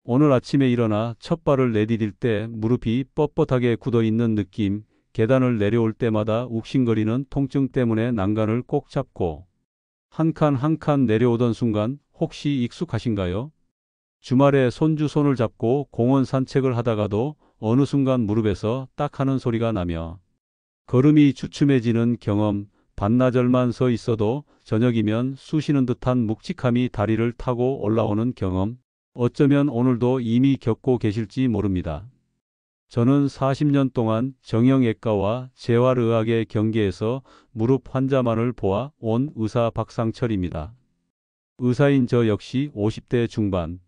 오늘 아침에 일어나 첫 발을 내디딜 때 무릎이 뻣뻣하게 굳어 있는 느낌, 계단을 내려올 때마다 욱신거리는 통증 때문에 난간을 꼭 잡고 한 칸 한 칸 내려오던 순간 혹시 익숙하신가요? 주말에 손주 손을 잡고 공원 산책을 하다가도 어느 순간 무릎에서 딱 하는 소리가 나며 걸음이 주춤해지는 경험, 반나절만 서 있어도 저녁이면 쑤시는 듯한 묵직함이 다리를 타고 올라오는 경험, 어쩌면 오늘도 이미 겪고 계실지 모릅니다. 저는 40년 동안 정형외과와 재활의학의 경계에서 무릎 환자만을 보아 온 의사 박상철입니다. 의사인 저 역시 50대 중반.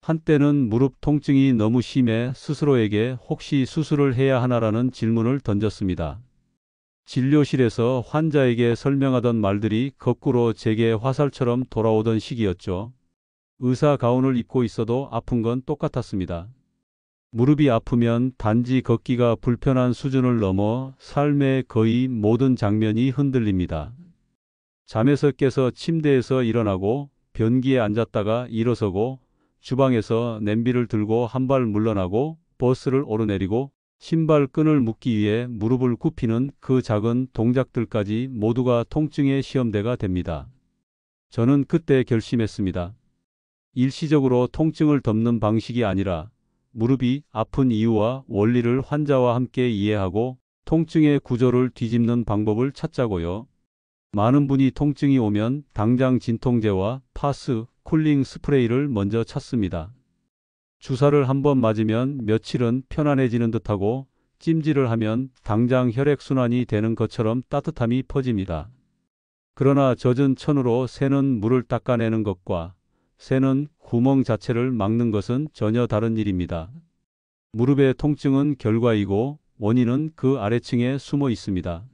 한때는 무릎 통증이 너무 심해 스스로에게 혹시 수술을 해야 하나라는 질문을 던졌습니다. 진료실에서 환자에게 설명하던 말들이 거꾸로 제게 화살처럼 돌아오던 시기였죠. 의사 가운을 입고 있어도 아픈 건 똑같았습니다. 무릎이 아프면 단지 걷기가 불편한 수준을 넘어 삶의 거의 모든 장면이 흔들립니다. 잠에서 깨서 침대에서 일어나고 변기에 앉았다가 일어서고 주방에서 냄비를 들고 한 발 물러나고 버스를 오르내리고 신발 끈을 묶기 위해 무릎을 굽히는 그 작은 동작들까지 모두가 통증의 시험대가 됩니다. 저는 그때 결심했습니다. 일시적으로 통증을 덮는 방식이 아니라 무릎이 아픈 이유와 원리를 환자와 함께 이해하고 통증의 구조를 뒤집는 방법을 찾자고요. 많은 분이 통증이 오면 당장 진통제와 파스, 쿨링 스프레이를 먼저 찾습니다. 주사를 한번 맞으면 며칠은 편안해지는 듯하고 찜질을 하면 당장 혈액순환이 되는 것처럼 따뜻함이 퍼집니다. 그러나 젖은 천으로 새는 물을 닦아내는 것과 새는 구멍 자체를 막는 것은 전혀 다른 일입니다. 무릎의 통증은 결과이고 원인은 그 아래층에 숨어 있습니다.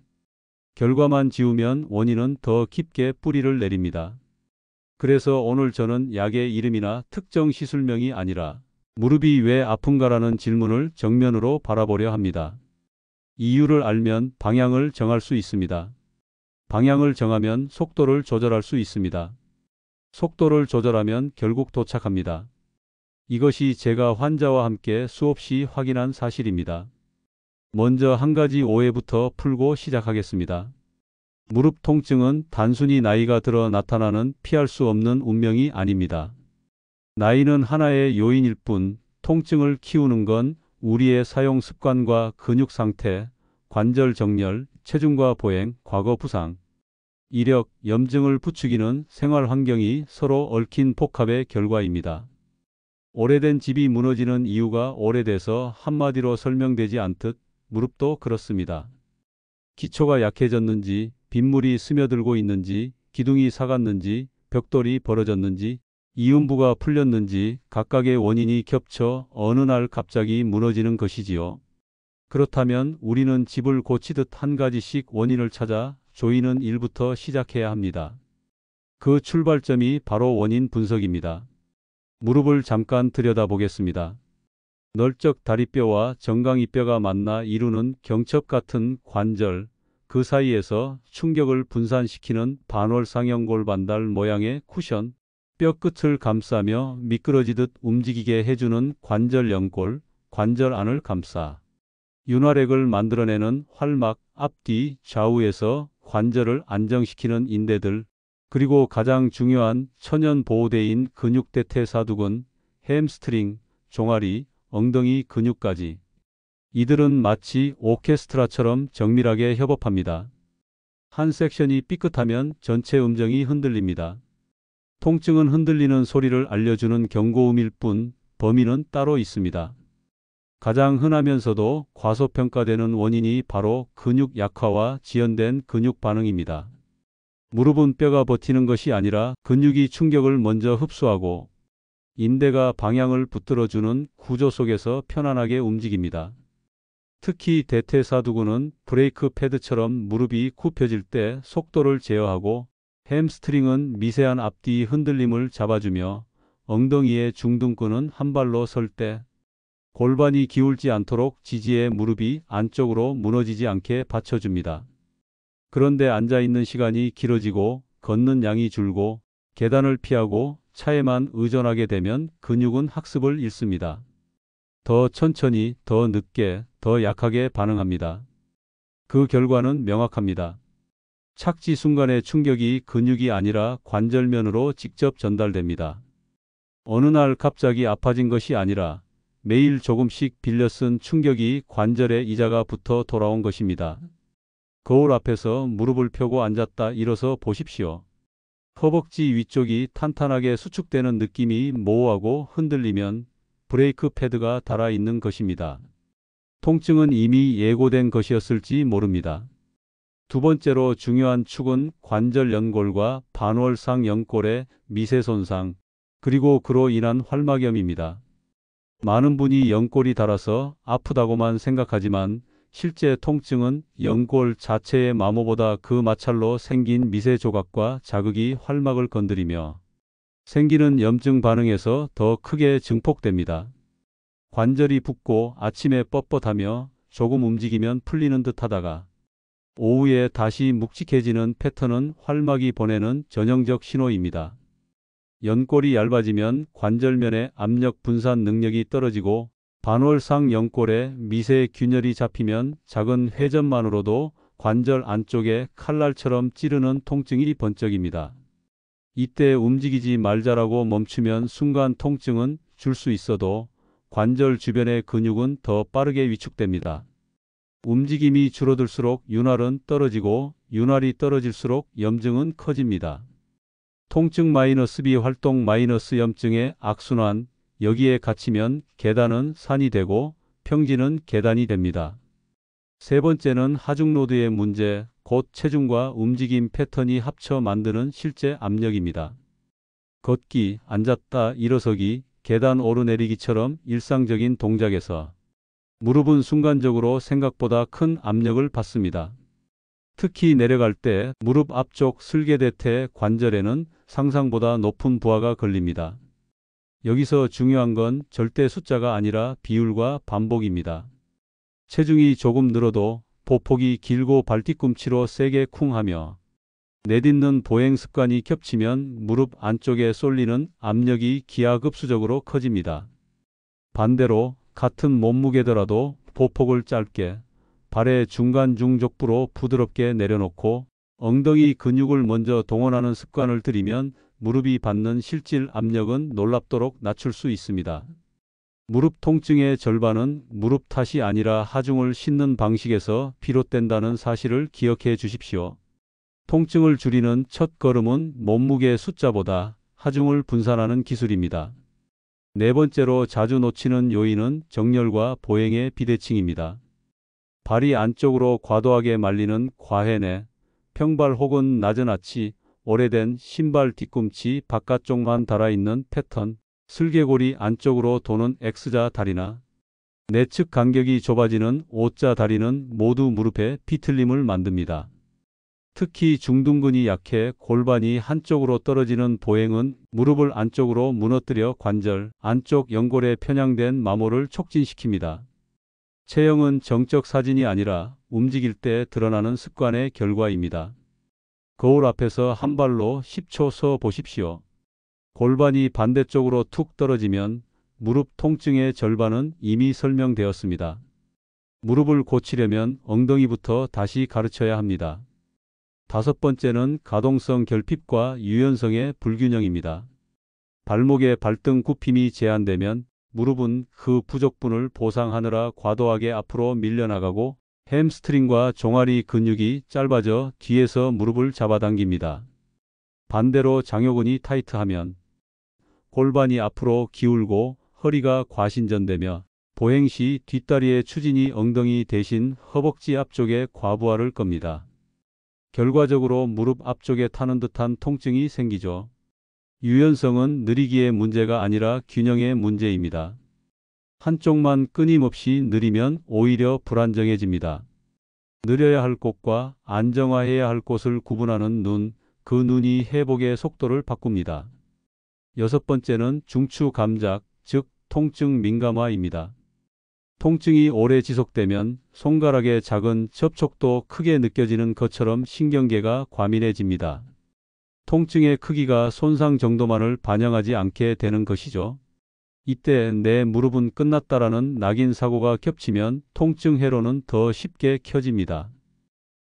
결과만 지우면 원인은 더 깊게 뿌리를 내립니다. 그래서 오늘 저는 약의 이름이나 특정 시술명이 아니라 무릎이 왜 아픈가라는 질문을 정면으로 바라보려 합니다. 이유를 알면 방향을 정할 수 있습니다. 방향을 정하면 속도를 조절할 수 있습니다. 속도를 조절하면 결국 도착합니다. 이것이 제가 환자와 함께 수없이 확인한 사실입니다. 먼저 한 가지 오해부터 풀고 시작하겠습니다. 무릎 통증은 단순히 나이가 들어 나타나는 피할 수 없는 운명이 아닙니다. 나이는 하나의 요인일 뿐, 통증을 키우는 건 우리의 사용 습관과 근육 상태, 관절 정렬, 체중과 보행, 과거 부상, 이력, 염증을 부추기는 생활 환경이 서로 얽힌 복합의 결과입니다. 오래된 집이 무너지는 이유가 오래돼서 한마디로 설명되지 않듯 무릎도 그렇습니다. 기초가 약해졌는지, 빗물이 스며들고 있는지, 기둥이 사갔는지, 벽돌이 벌어졌는지, 이음부가 풀렸는지 각각의 원인이 겹쳐 어느 날 갑자기 무너지는 것이지요. 그렇다면 우리는 집을 고치듯 한 가지씩 원인을 찾아 조이는 일부터 시작해야 합니다. 그 출발점이 바로 원인 분석입니다. 무릎을 잠깐 들여다보겠습니다. 널쩍 다리뼈와 정강이뼈가 만나 이루는 경첩 같은 관절, 그 사이에서 충격을 분산시키는 반월상형 골반달 모양의 쿠션, 뼈 끝을 감싸며 미끄러지듯 움직이게 해주는 관절 연골, 관절 안을 감싸 윤활액을 만들어내는 활막, 앞뒤, 좌우에서 관절을 안정시키는 인대들, 그리고 가장 중요한 천연 보호대인 근육 대퇴사두근, 햄스트링, 종아리, 엉덩이 근육까지. 이들은 마치 오케스트라처럼 정밀하게 협업합니다. 한 섹션이 삐끗하면 전체 음정이 흔들립니다. 통증은 흔들리는 소리를 알려주는 경고음일 뿐 범인은 따로 있습니다. 가장 흔하면서도 과소평가되는 원인이 바로 근육 약화와 지연된 근육 반응입니다. 무릎은 뼈가 버티는 것이 아니라 근육이 충격을 먼저 흡수하고 인대가 방향을 붙들어주는 구조 속에서 편안하게 움직입니다. 특히 대퇴사두근은 브레이크 패드처럼 무릎이 굽혀질 때 속도를 제어하고 햄스트링은 미세한 앞뒤 흔들림을 잡아주며 엉덩이의 중둔근은 한 발로 설 때 골반이 기울지 않도록 지지해 무릎이 안쪽으로 무너지지 않게 받쳐줍니다. 그런데 앉아있는 시간이 길어지고 걷는 양이 줄고 계단을 피하고 차에만 의존하게 되면 근육은 학습을 잃습니다. 더 천천히, 더 늦게, 더 약하게 반응합니다. 그 결과는 명확합니다. 착지 순간의 충격이 근육이 아니라 관절면으로 직접 전달됩니다. 어느 날 갑자기 아파진 것이 아니라 매일 조금씩 빌려 쓴 충격이 관절에 이자가 붙어 돌아온 것입니다. 거울 앞에서 무릎을 펴고 앉았다 일어서 보십시오. 허벅지 위쪽이 탄탄하게 수축되는 느낌이 모호하고 흔들리면 브레이크 패드가 닳아 있는 것입니다. 통증은 이미 예고된 것이었을지 모릅니다. 두 번째로 중요한 축은 관절 연골과 반월상 연골의 미세 손상, 그리고 그로 인한 활막염입니다. 많은 분이 연골이 닳아서 아프다고만 생각하지만 실제 통증은 연골 자체의 마모보다 그 마찰로 생긴 미세 조각과 자극이 활막을 건드리며 생기는 염증 반응에서 더 크게 증폭됩니다. 관절이 붓고 아침에 뻣뻣하며 조금 움직이면 풀리는 듯 하다가 오후에 다시 묵직해지는 패턴은 활막이 보내는 전형적 신호입니다. 연골이 얇아지면 관절면의 압력 분산 능력이 떨어지고 반월상 연골에 미세 균열이 잡히면 작은 회전만으로도 관절 안쪽에 칼날처럼 찌르는 통증이 번쩍입니다. 이때 움직이지 말자라고 멈추면 순간 통증은 줄 수 있어도 관절 주변의 근육은 더 빠르게 위축됩니다. 움직임이 줄어들수록 윤활은 떨어지고 윤활이 떨어질수록 염증은 커집니다. 통증 -B 활동 염증의 악순환, 여기에 갇히면 계단은 산이 되고 평지는 계단이 됩니다. 세 번째는 하중로드의 문제, 곧 체중과 움직임 패턴이 합쳐 만드는 실제 압력입니다. 걷기, 앉았다 일어서기, 계단 오르내리기처럼 일상적인 동작에서 무릎은 순간적으로 생각보다 큰 압력을 받습니다. 특히 내려갈 때 무릎 앞쪽 슬개대퇴 관절에는 상상보다 높은 부하가 걸립니다. 여기서 중요한 건 절대 숫자가 아니라 비율과 반복입니다. 체중이 조금 늘어도 보폭이 길고 발뒤꿈치로 세게 쿵 하며 내딛는 보행 습관이 겹치면 무릎 안쪽에 쏠리는 압력이 기하급수적으로 커집니다. 반대로 같은 몸무게더라도 보폭을 짧게 발의 중간 중족부로 부드럽게 내려놓고 엉덩이 근육을 먼저 동원하는 습관을 들이면 무릎이 받는 실질 압력은 놀랍도록 낮출 수 있습니다. 무릎 통증의 절반은 무릎 탓이 아니라 하중을 싣는 방식에서 비롯된다는 사실을 기억해 주십시오. 통증을 줄이는 첫 걸음은 몸무게 숫자보다 하중을 분산하는 기술입니다. 네 번째로 자주 놓치는 요인은 정렬과 보행의 비대칭입니다. 발이 안쪽으로 과도하게 말리는 과해내, 평발 혹은 낮은 아치, 오래된 신발 뒤꿈치 바깥쪽만 달아있는 패턴, 슬개골이 안쪽으로 도는 X자 다리나 내측 간격이 좁아지는 O자 다리는 모두 무릎에 비틀림을 만듭니다. 특히 중둔근이 약해 골반이 한쪽으로 떨어지는 보행은 무릎을 안쪽으로 무너뜨려 관절 안쪽 연골에 편향된 마모를 촉진시킵니다. 체형은 정적 사진이 아니라 움직일 때 드러나는 습관의 결과입니다. 거울 앞에서 한 발로 10초 서 보십시오. 골반이 반대쪽으로 툭 떨어지면 무릎 통증의 절반은 이미 설명되었습니다. 무릎을 고치려면 엉덩이부터 다시 가르쳐야 합니다. 다섯 번째는 가동성 결핍과 유연성의 불균형입니다. 발목의 발등 굽힘이 제한되면 무릎은 그 부족분을 보상하느라 과도하게 앞으로 밀려나가고 햄스트링과 종아리 근육이 짧아져 뒤에서 무릎을 잡아당깁니다. 반대로 장요근이 타이트하면 골반이 앞으로 기울고 허리가 과신전되며 보행 시 뒷다리의 추진이 엉덩이 대신 허벅지 앞쪽에 과부하를 겁니다. 결과적으로 무릎 앞쪽에 타는 듯한 통증이 생기죠. 유연성은 느리기의 문제가 아니라 균형의 문제입니다. 한쪽만 끊임없이 느리면 오히려 불안정해집니다. 느려야 할 곳과 안정화해야 할 곳을 구분하는 눈, 그 눈이 회복의 속도를 바꿉니다. 여섯 번째는 중추 감작, 즉 통증 민감화입니다. 통증이 오래 지속되면 손가락의 작은 접촉도 크게 느껴지는 것처럼 신경계가 과민해집니다. 통증의 크기가 손상 정도만을 반영하지 않게 되는 것이죠. 이때 내 무릎은 끝났다라는 낙인 사고가 겹치면 통증 회로는 더 쉽게 켜집니다.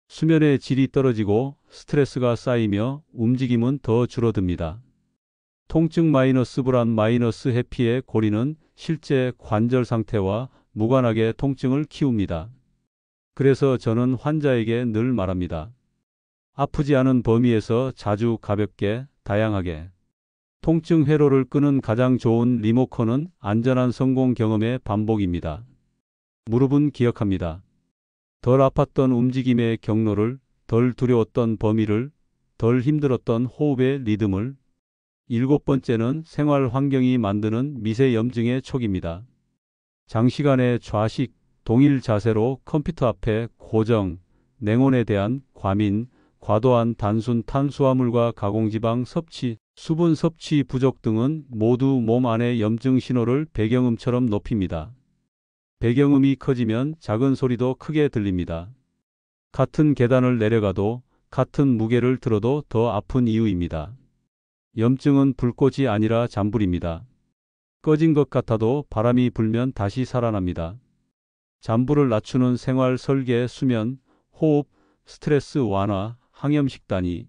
수면의 질이 떨어지고 스트레스가 쌓이며 움직임은 더 줄어듭니다. 통증 마이너스 불안 마이너스 해피의 고리는 실제 관절 상태와 무관하게 통증을 키웁니다. 그래서 저는 환자에게 늘 말합니다. 아프지 않은 범위에서 자주 가볍게 다양하게. 통증 회로를 끄는 가장 좋은 리모컨은 안전한 성공 경험의 반복입니다. 무릎은 기억합니다. 덜 아팠던 움직임의 경로를, 덜 두려웠던 범위를, 덜 힘들었던 호흡의 리듬을. 7번째는 생활 환경이 만드는 미세 염증의 촉입니다. 장시간의 좌식, 동일 자세로 컴퓨터 앞에 고정, 냉온에 대한 과민, 과도한 단순 탄수화물과 가공지방 섭취, 수분 섭취 부족 등은 모두 몸 안의 염증 신호를 배경음처럼 높입니다. 배경음이 커지면 작은 소리도 크게 들립니다. 같은 계단을 내려가도 같은 무게를 들어도 더 아픈 이유입니다. 염증은 불꽃이 아니라 잔불입니다. 꺼진 것 같아도 바람이 불면 다시 살아납니다. 잔불을 낮추는 생활 설계, 수면, 호흡, 스트레스 완화, 항염 식단이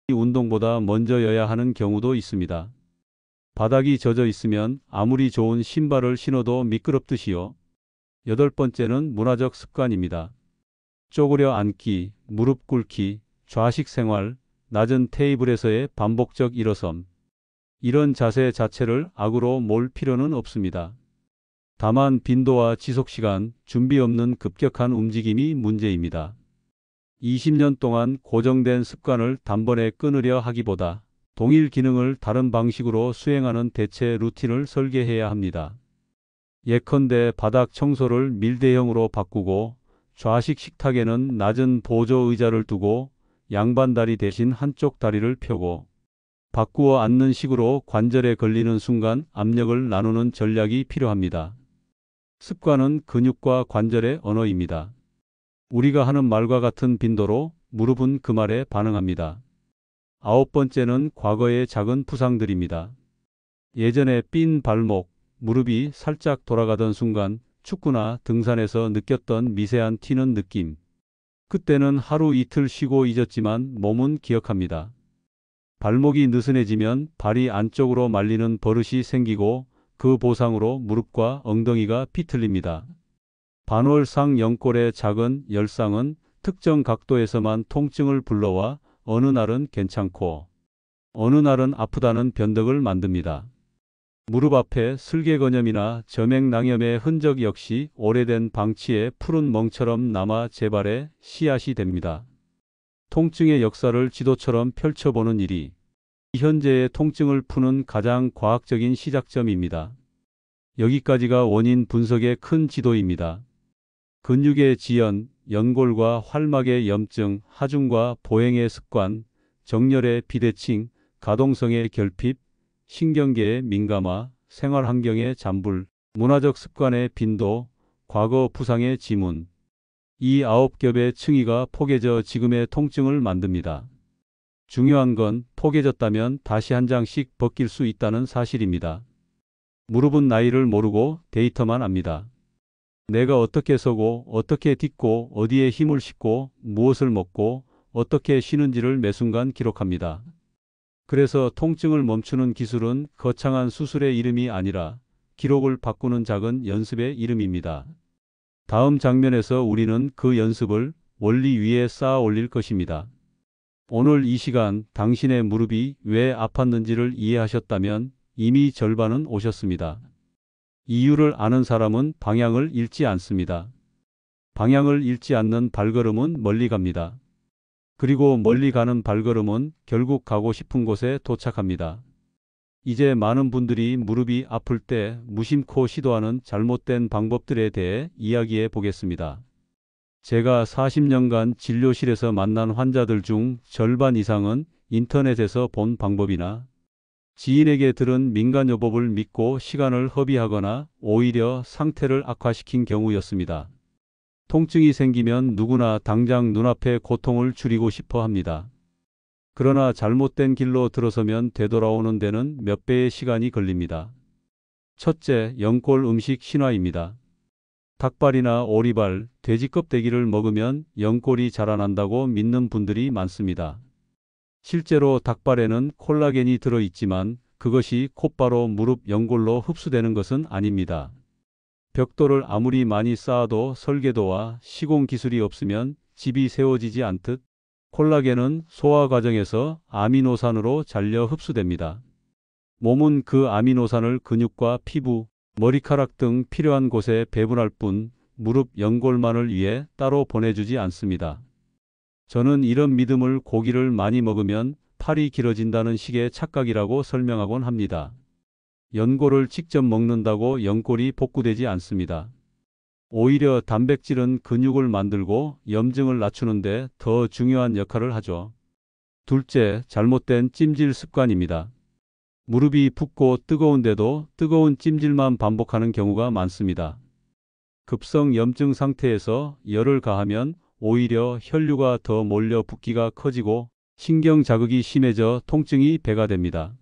운동보다 먼저여야 하는 경우도 있습니다. 바닥이 젖어 있으면 아무리 좋은 신발을 신어도 미끄럽듯이요. 8번째는 문화적 습관입니다. 쪼그려 앉기, 무릎 꿇기, 좌식 생활, 낮은 테이블에서의 반복적 일어섬. 이런 자세 자체를 악으로 몰 필요는 없습니다. 다만 빈도와 지속시간, 준비 없는 급격한 움직임이 문제입니다. 20년 동안 고정된 습관을 단번에 끊으려 하기보다 동일 기능을 다른 방식으로 수행하는 대체 루틴을 설계해야 합니다. 예컨대 바닥 청소를 밀대형으로 바꾸고 좌식 식탁에는 낮은 보조 의자를 두고 양반다리 대신 한쪽 다리를 펴고 바꾸어 앉는 식으로 관절에 걸리는 순간 압력을 나누는 전략이 필요합니다. 습관은 근육과 관절의 언어입니다. 우리가 하는 말과 같은 빈도로 무릎은 그 말에 반응합니다. 9번째는 과거의 작은 부상들입니다. 예전에 삔 발목, 무릎이 살짝 돌아가던 순간 축구나 등산에서 느꼈던 미세한 튀는 느낌. 그때는 하루 이틀 쉬고 잊었지만 몸은 기억합니다. 발목이 느슨해지면 발이 안쪽으로 말리는 버릇이 생기고 그 보상으로 무릎과 엉덩이가 비틀립니다. 반월상 연골의 작은 열상은 특정 각도에서만 통증을 불러와 어느 날은 괜찮고 어느 날은 아프다는 변덕을 만듭니다. 무릎 앞에 슬개건염이나 점액낭염의 흔적 역시 오래된 방치의 푸른 멍처럼 남아 재발의 씨앗이 됩니다. 통증의 역사를 지도처럼 펼쳐보는 일이 현재의 통증을 푸는 가장 과학적인 시작점입니다. 여기까지가 원인 분석의 큰 지도입니다. 근육의 지연, 연골과 활막의 염증, 하중과 보행의 습관, 정렬의 비대칭, 가동성의 결핍, 신경계의 민감화, 생활환경의 잠불, 문화적 습관의 빈도, 과거 부상의 지문. 이 9겹의 층위가 포개져 지금의 통증을 만듭니다. 중요한 건 포개졌다면 다시 한 장씩 벗길 수 있다는 사실입니다. 무릎은 나이를 모르고 데이터만 압니다. 내가 어떻게 서고 어떻게 딛고 어디에 힘을 싣고 무엇을 먹고 어떻게 쉬는지를 매 순간 기록합니다. 그래서 통증을 멈추는 기술은 거창한 수술의 이름이 아니라 기록을 바꾸는 작은 연습의 이름입니다. 다음 장면에서 우리는 그 연습을 원리 위에 쌓아 올릴 것입니다. 오늘 이 시간 당신의 무릎이 왜 아팠는지를 이해하셨다면 이미 절반은 오셨습니다. 이유를 아는 사람은 방향을 잃지 않습니다. 방향을 잃지 않는 발걸음은 멀리 갑니다. 그리고 멀리 가는 발걸음은 결국 가고 싶은 곳에 도착합니다. 이제 많은 분들이 무릎이 아플 때 무심코 시도하는 잘못된 방법들에 대해 이야기해 보겠습니다. 제가 40년간 진료실에서 만난 환자들 중 절반 이상은 인터넷에서 본 방법이나 지인에게 들은 민간요법을 믿고 시간을 허비하거나 오히려 상태를 악화시킨 경우였습니다. 통증이 생기면 누구나 당장 눈앞의 고통을 줄이고 싶어 합니다. 그러나 잘못된 길로 들어서면 되돌아오는 데는 몇 배의 시간이 걸립니다. 첫째, 연골 음식 신화입니다. 닭발이나 오리발, 돼지 껍데기를 먹으면 연골이 자라난다고 믿는 분들이 많습니다. 실제로 닭발에는 콜라겐이 들어있지만 그것이 곧바로 무릎 연골로 흡수되는 것은 아닙니다. 벽돌을 아무리 많이 쌓아도 설계도와 시공 기술이 없으면 집이 세워지지 않듯 콜라겐은 소화 과정에서 아미노산으로 잘려 흡수됩니다. 몸은 그 아미노산을 근육과 피부, 머리카락 등 필요한 곳에 배분할 뿐 무릎 연골만을 위해 따로 보내주지 않습니다. 저는 이런 믿음을 고기를 많이 먹으면 팔이 길어진다는 식의 착각이라고 설명하곤 합니다. 연골을 직접 먹는다고 연골이 복구되지 않습니다. 오히려 단백질은 근육을 만들고 염증을 낮추는데 더 중요한 역할을 하죠. 둘째, 잘못된 찜질 습관입니다. 무릎이 붓고 뜨거운데도 뜨거운 찜질만 반복하는 경우가 많습니다. 급성 염증 상태에서 열을 가하면 오히려 혈류가 더 몰려 붓기가 커지고 신경 자극이 심해져 통증이 배가 됩니다.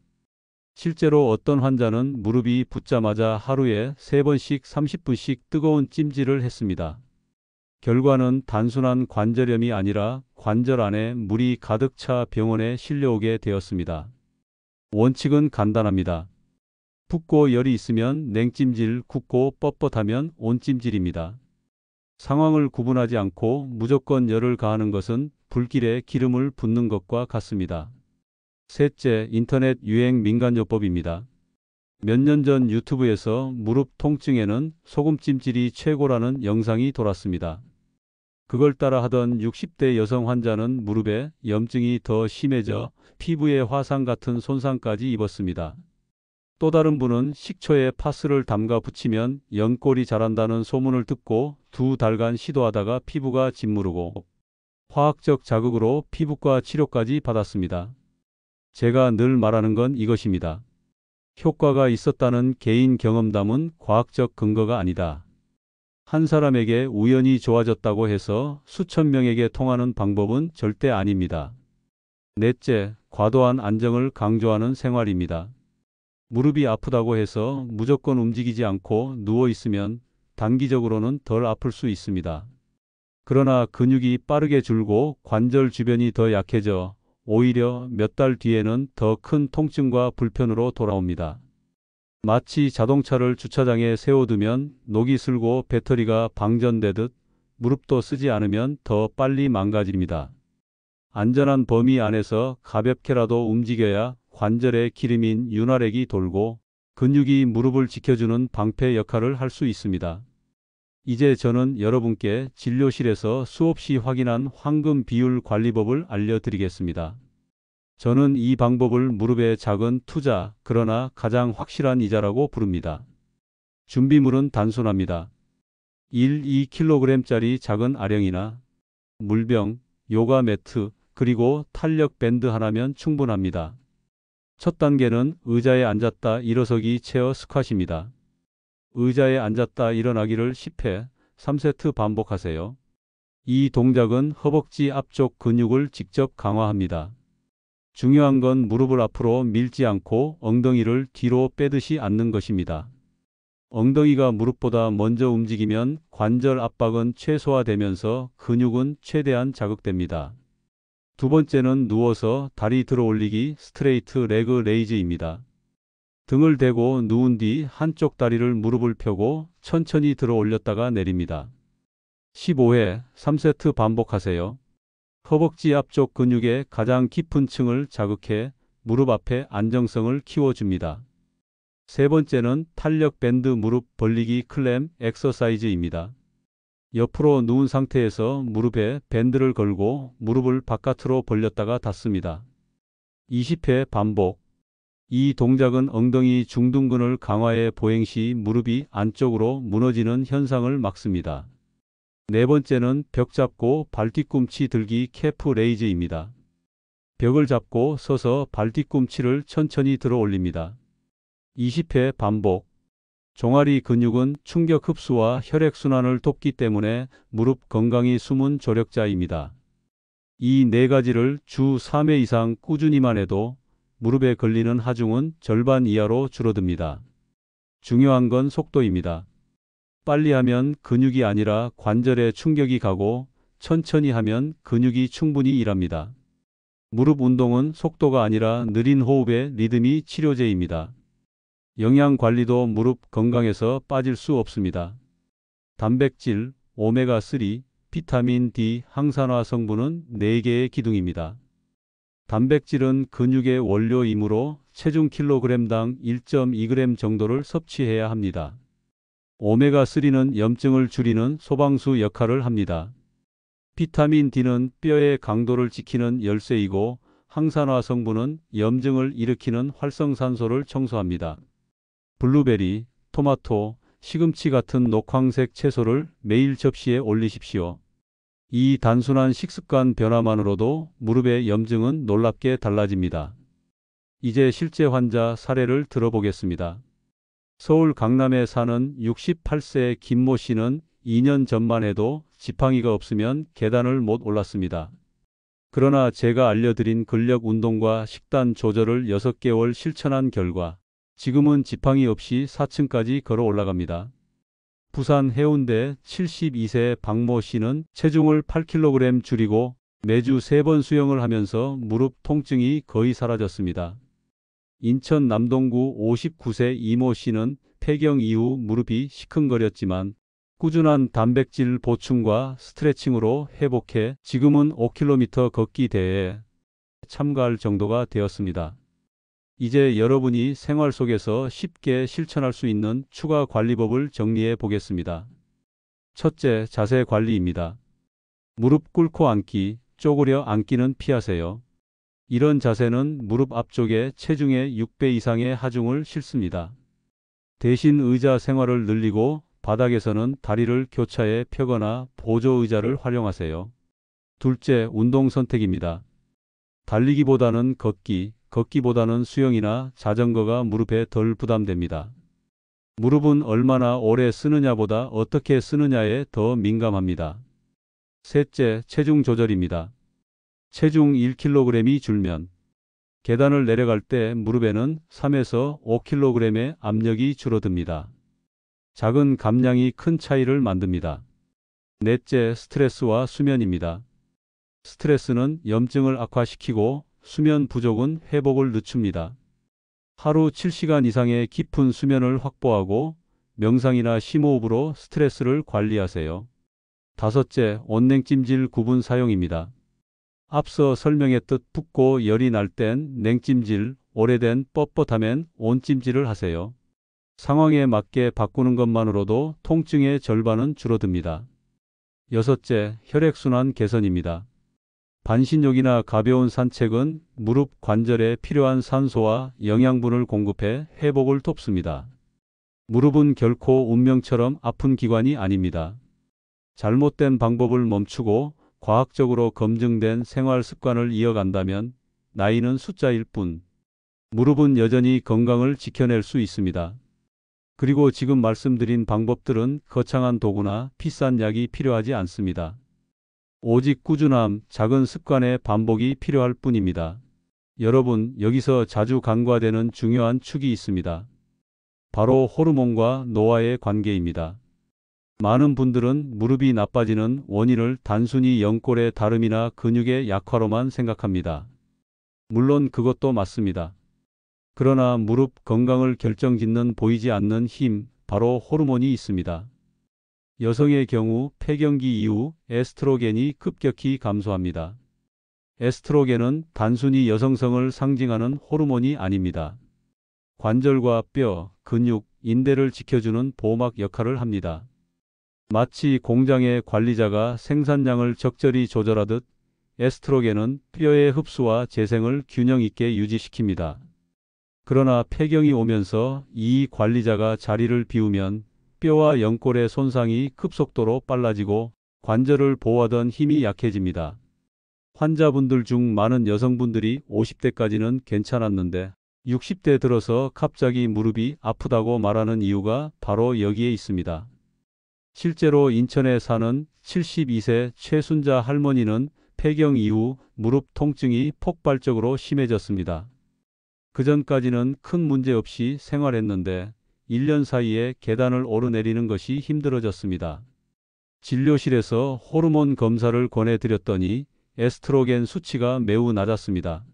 실제로 어떤 환자는 무릎이 붓자마자 하루에 3번씩 30분씩 뜨거운 찜질을 했습니다. 결과는 단순한 관절염이 아니라 관절 안에 물이 가득 차 병원에 실려오게 되었습니다. 원칙은 간단합니다. 붓고 열이 있으면 냉찜질, 굳고 뻣뻣하면 온찜질입니다. 상황을 구분하지 않고 무조건 열을 가하는 것은 불길에 기름을 붓는 것과 같습니다. 셋째, 인터넷 유행 민간요법입니다. 몇 년 전 유튜브에서 무릎 통증에는 소금찜질이 최고라는 영상이 돌았습니다. 그걸 따라 하던 60대 여성 환자는 무릎에 염증이 더 심해져 피부에 화상 같은 손상까지 입었습니다. 또 다른 분은 식초에 파스를 담가 붙이면 연골이 자란다는 소문을 듣고 2달간 시도하다가 피부가 짓무르고 화학적 자극으로 피부과 치료까지 받았습니다. 제가 늘 말하는 건 이것입니다. 효과가 있었다는 개인 경험담은 과학적 근거가 아니다. 한 사람에게 우연히 좋아졌다고 해서 수천 명에게 통하는 방법은 절대 아닙니다. 넷째, 과도한 안정을 강조하는 생활입니다. 무릎이 아프다고 해서 무조건 움직이지 않고 누워 있으면 단기적으로는 덜 아플 수 있습니다. 그러나 근육이 빠르게 줄고 관절 주변이 더 약해져 오히려 몇 달 뒤에는 더 큰 통증과 불편으로 돌아옵니다. 마치 자동차를 주차장에 세워두면 녹이 슬고 배터리가 방전되듯 무릎도 쓰지 않으면 더 빨리 망가집니다. 안전한 범위 안에서 가볍게라도 움직여야 관절에 기름인 윤활액이 돌고 근육이 무릎을 지켜주는 방패 역할을 할 수 있습니다. 이제 저는 여러분께 진료실에서 수없이 확인한 황금 비율 관리법을 알려드리겠습니다. 저는 이 방법을 무릎의 작은 투자, 그러나 가장 확실한 이자라고 부릅니다. 준비물은 단순합니다. 1-2kg짜리 작은 아령이나 물병, 요가 매트, 그리고 탄력 밴드 하나면 충분합니다. 첫 단계는 의자에 앉았다 일어서기 체어 스쿼트입니다. 의자에 앉았다 일어나기를 10회, 3세트 반복하세요. 이 동작은 허벅지 앞쪽 근육을 직접 강화합니다. 중요한 건 무릎을 앞으로 밀지 않고 엉덩이를 뒤로 빼듯이 앉는 것입니다. 엉덩이가 무릎보다 먼저 움직이면 관절 압박은 최소화되면서 근육은 최대한 자극됩니다. 두 번째는 누워서 다리 들어 올리기 스트레이트 레그 레이즈입니다. 등을 대고 누운 뒤 한쪽 다리를 무릎을 펴고 천천히 들어 올렸다가 내립니다. 15회 3세트 반복하세요. 허벅지 앞쪽 근육의 가장 깊은 층을 자극해 무릎 앞의 안정성을 키워줍니다. 세 번째는 탄력 밴드 무릎 벌리기 클램 엑서사이즈입니다. 옆으로 누운 상태에서 무릎에 밴드를 걸고 무릎을 바깥으로 벌렸다가 닫습니다. 20회 반복. 이 동작은 엉덩이 중둔근을 강화해 보행 시 무릎이 안쪽으로 무너지는 현상을 막습니다. 네 번째는 벽 잡고 발 뒤꿈치 들기 캐프 레이즈입니다. 벽을 잡고 서서 발 뒤꿈치를 천천히 들어 올립니다. 20회 반복. 종아리 근육은 충격 흡수와 혈액순환을 돕기 때문에 무릎 건강이 숨은 조력자입니다. 이 네 가지를 주 3회 이상 꾸준히만 해도 무릎에 걸리는 하중은 절반 이하로 줄어듭니다. 중요한 건 속도입니다. 빨리 하면 근육이 아니라 관절에 충격이 가고 천천히 하면 근육이 충분히 일합니다. 무릎 운동은 속도가 아니라 느린 호흡의 리듬이 치료제입니다. 영양 관리도 무릎 건강에서 빠질 수 없습니다. 단백질, 오메가3, 비타민 D, 항산화 성분은 4개의 기둥입니다. 단백질은 근육의 원료이므로 체중 킬로그램당 1.2g 정도를 섭취해야 합니다. 오메가3는 염증을 줄이는 소방수 역할을 합니다. 비타민 D는 뼈의 강도를 지키는 열쇠이고 항산화 성분은 염증을 일으키는 활성산소를 청소합니다. 블루베리, 토마토, 시금치 같은 녹황색 채소를 매일 접시에 올리십시오. 이 단순한 식습관 변화만으로도 무릎의 염증은 놀랍게 달라집니다. 이제 실제 환자 사례를 들어보겠습니다. 서울 강남에 사는 68세 김모 씨는 2년 전만 해도 지팡이가 없으면 계단을 못 올랐습니다. 그러나 제가 알려드린 근력 운동과 식단 조절을 6개월 실천한 결과 지금은 지팡이 없이 4층까지 걸어 올라갑니다. 부산 해운대 72세 박모 씨는 체중을 8kg 줄이고 매주 3번 수영을 하면서 무릎 통증이 거의 사라졌습니다. 인천 남동구 59세 이모 씨는 폐경 이후 무릎이 시큰거렸지만 꾸준한 단백질 보충과 스트레칭으로 회복해 지금은 5km 걷기 대회에 참가할 정도가 되었습니다. 이제 여러분이 생활 속에서 쉽게 실천할 수 있는 추가 관리법을 정리해 보겠습니다. 첫째, 자세 관리입니다. 무릎 꿇고 앉기, 쪼그려 앉기는 피하세요. 이런 자세는 무릎 앞쪽에 체중의 6배 이상의 하중을 실습니다. 대신 의자 생활을 늘리고 바닥에서는 다리를 교차해 펴거나 보조 의자를 활용하세요. 둘째, 운동 선택입니다. 달리기보다는 걷기, 걷기보다는 수영이나 자전거가 무릎에 덜 부담됩니다. 무릎은 얼마나 오래 쓰느냐보다 어떻게 쓰느냐에 더 민감합니다. 셋째, 체중 조절입니다. 체중 1kg이 줄면 계단을 내려갈 때 무릎에는 3에서 5kg의 압력이 줄어듭니다. 작은 감량이 큰 차이를 만듭니다. 넷째, 스트레스와 수면입니다. 스트레스는 염증을 악화시키고 수면 부족은 회복을 늦춥니다. 하루 7시간 이상의 깊은 수면을 확보하고 명상이나 심호흡으로 스트레스를 관리하세요. 다섯째, 온냉찜질 구분 사용입니다. 앞서 설명했듯 붓고 열이 날 땐 냉찜질, 오래된 뻣뻣하면 온찜질을 하세요. 상황에 맞게 바꾸는 것만으로도 통증의 절반은 줄어듭니다. 여섯째, 혈액순환 개선입니다. 반신욕이나 가벼운 산책은 무릎 관절에 필요한 산소와 영양분을 공급해 회복을 돕습니다. 무릎은 결코 운명처럼 아픈 기관이 아닙니다. 잘못된 방법을 멈추고 과학적으로 검증된 생활 습관을 이어간다면 나이는 숫자일 뿐 무릎은 여전히 건강을 지켜낼 수 있습니다. 그리고 지금 말씀드린 방법들은 거창한 도구나 비싼 약이 필요하지 않습니다. 오직 꾸준함, 작은 습관의 반복이 필요할 뿐입니다. 여러분, 여기서 자주 간과되는 중요한 축이 있습니다. 바로 호르몬과 노화의 관계입니다. 많은 분들은 무릎이 나빠지는 원인을 단순히 영골의 다름이나 근육의 약화로만 생각합니다. 물론 그것도 맞습니다. 그러나 무릎 건강을 결정짓는 보이지 않는 힘, 바로 호르몬이 있습니다. 여성의 경우 폐경기 이후 에스트로겐이 급격히 감소합니다. 에스트로겐은 단순히 여성성을 상징하는 호르몬이 아닙니다. 관절과 뼈, 근육, 인대를 지켜주는 보호막 역할을 합니다. 마치 공장의 관리자가 생산량을 적절히 조절하듯 에스트로겐은 뼈의 흡수와 재생을 균형 있게 유지시킵니다. 그러나 폐경이 오면서 이 관리자가 자리를 비우면 뼈와 연골의 손상이 급속도로 빨라지고 관절을 보호하던 힘이 약해집니다. 환자분들 중 많은 여성분들이 50대까지는 괜찮았는데 60대 들어서 갑자기 무릎이 아프다고 말하는 이유가 바로 여기에 있습니다. 실제로 인천에 사는 72세 최순자 할머니는 폐경 이후 무릎 통증이 폭발적으로 심해졌습니다. 그전까지는 큰 문제 없이 생활했는데 1년 사이에 계단을 오르내리는 것이 힘들어졌습니다. 진료실에서 호르몬 검사를 권해드렸더니 에스트로겐 수치가 매우 낮았습니다.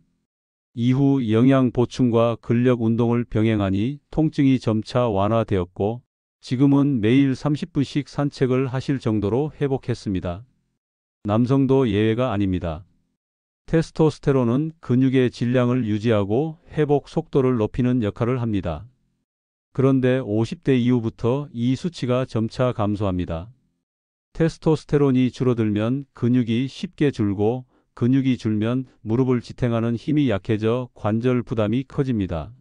이후 영양 보충과 근력 운동을 병행하니 통증이 점차 완화되었고 지금은 매일 30분씩 산책을 하실 정도로 회복했습니다. 남성도 예외가 아닙니다. 테스토스테론은 근육의 질량을 유지하고 회복 속도를 높이는 역할을 합니다. 그런데 50대 이후부터 이 수치가 점차 감소합니다. 테스토스테론이 줄어들면 근육이 쉽게 줄고 근육이 줄면 무릎을 지탱하는 힘이 약해져 관절 부담이 커집니다.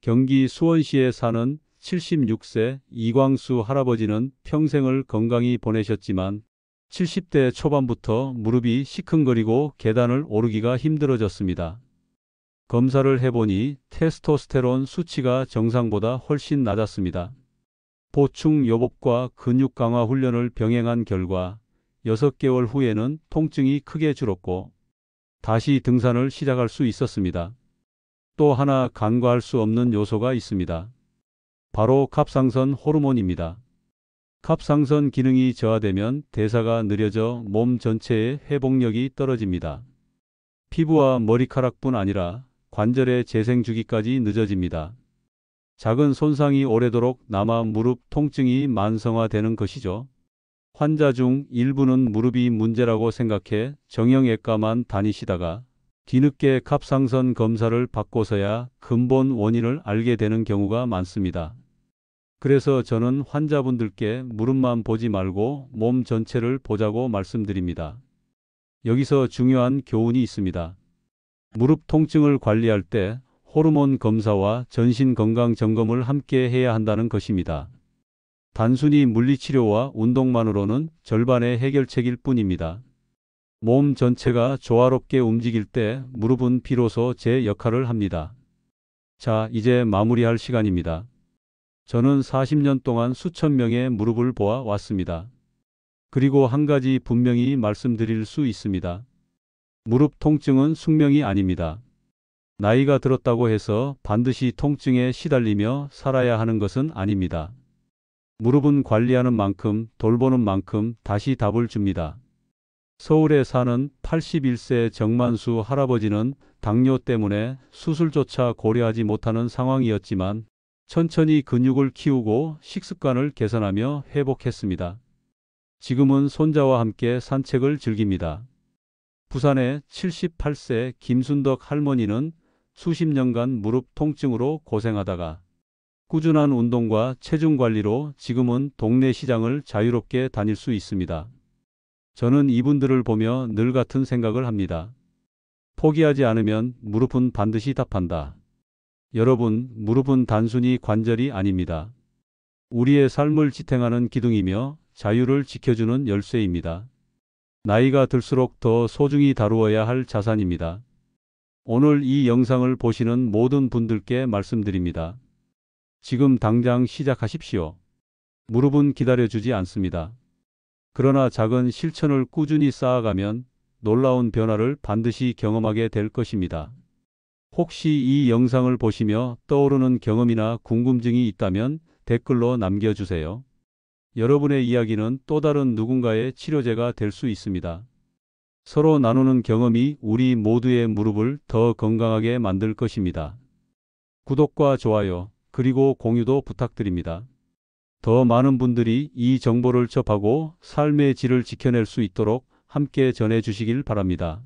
경기 수원시에 사는 76세 이광수 할아버지는 평생을 건강히 보내셨지만 70대 초반부터 무릎이 시큰거리고 계단을 오르기가 힘들어졌습니다. 검사를 해보니 테스토스테론 수치가 정상보다 훨씬 낮았습니다. 보충 요법과 근육 강화 훈련을 병행한 결과 6개월 후에는 통증이 크게 줄었고 다시 등산을 시작할 수 있었습니다. 또 하나 간과할 수 없는 요소가 있습니다. 바로 갑상선 호르몬입니다. 갑상선 기능이 저하되면 대사가 느려져 몸 전체의 회복력이 떨어집니다. 피부와 머리카락뿐 아니라 관절의 재생 주기까지 늦어집니다. 작은 손상이 오래도록 남아 무릎 통증이 만성화되는 것이죠. 환자 중 일부는 무릎이 문제라고 생각해 정형외과만 다니시다가 뒤늦게 갑상선 검사를 받고서야 근본 원인을 알게 되는 경우가 많습니다. 그래서 저는 환자분들께 무릎만 보지 말고 몸 전체를 보자고 말씀드립니다. 여기서 중요한 교훈이 있습니다. 무릎 통증을 관리할 때 호르몬 검사와 전신 건강 점검을 함께 해야 한다는 것입니다. 단순히 물리치료와 운동만으로는 절반의 해결책일 뿐입니다. 몸 전체가 조화롭게 움직일 때 무릎은 비로소 제 역할을 합니다. 자, 이제 마무리할 시간입니다. 저는 40년 동안 수천 명의 무릎을 보아 왔습니다. 그리고 한 가지 분명히 말씀드릴 수 있습니다. 무릎 통증은 숙명이 아닙니다. 나이가 들었다고 해서 반드시 통증에 시달리며 살아야 하는 것은 아닙니다. 무릎은 관리하는 만큼 돌보는 만큼 다시 답을 줍니다. 서울에 사는 81세 정만수 할아버지는 당뇨 때문에 수술조차 고려하지 못하는 상황이었지만 천천히 근육을 키우고 식습관을 개선하며 회복했습니다. 지금은 손자와 함께 산책을 즐깁니다. 부산의 78세 김순덕 할머니는 수십 년간 무릎 통증으로 고생하다가 꾸준한 운동과 체중 관리로 지금은 동네 시장을 자유롭게 다닐 수 있습니다. 저는 이분들을 보며 늘 같은 생각을 합니다. 포기하지 않으면 무릎은 반드시 답한다. 여러분, 무릎은 단순히 관절이 아닙니다. 우리의 삶을 지탱하는 기둥이며 자유를 지켜주는 열쇠입니다. 나이가 들수록 더 소중히 다루어야 할 자산입니다. 오늘 이 영상을 보시는 모든 분들께 말씀드립니다. 지금 당장 시작하십시오. 무릎은 기다려주지 않습니다. 그러나 작은 실천을 꾸준히 쌓아가면 놀라운 변화를 반드시 경험하게 될 것입니다. 혹시 이 영상을 보시며 떠오르는 경험이나 궁금증이 있다면 댓글로 남겨주세요. 여러분의 이야기는 또 다른 누군가의 치료제가 될 수 있습니다. 서로 나누는 경험이 우리 모두의 무릎을 더 건강하게 만들 것입니다. 구독과 좋아요, 그리고 공유도 부탁드립니다. 더 많은 분들이 이 정보를 접하고 삶의 질을 지켜낼 수 있도록 함께 전해주시길 바랍니다.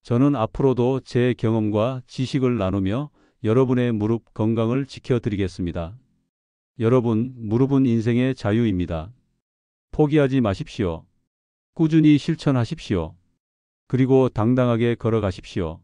저는 앞으로도 제 경험과 지식을 나누며 여러분의 무릎 건강을 지켜드리겠습니다. 여러분, 무릎은 인생의 자유입니다. 포기하지 마십시오. 꾸준히 실천하십시오. 그리고 당당하게 걸어가십시오.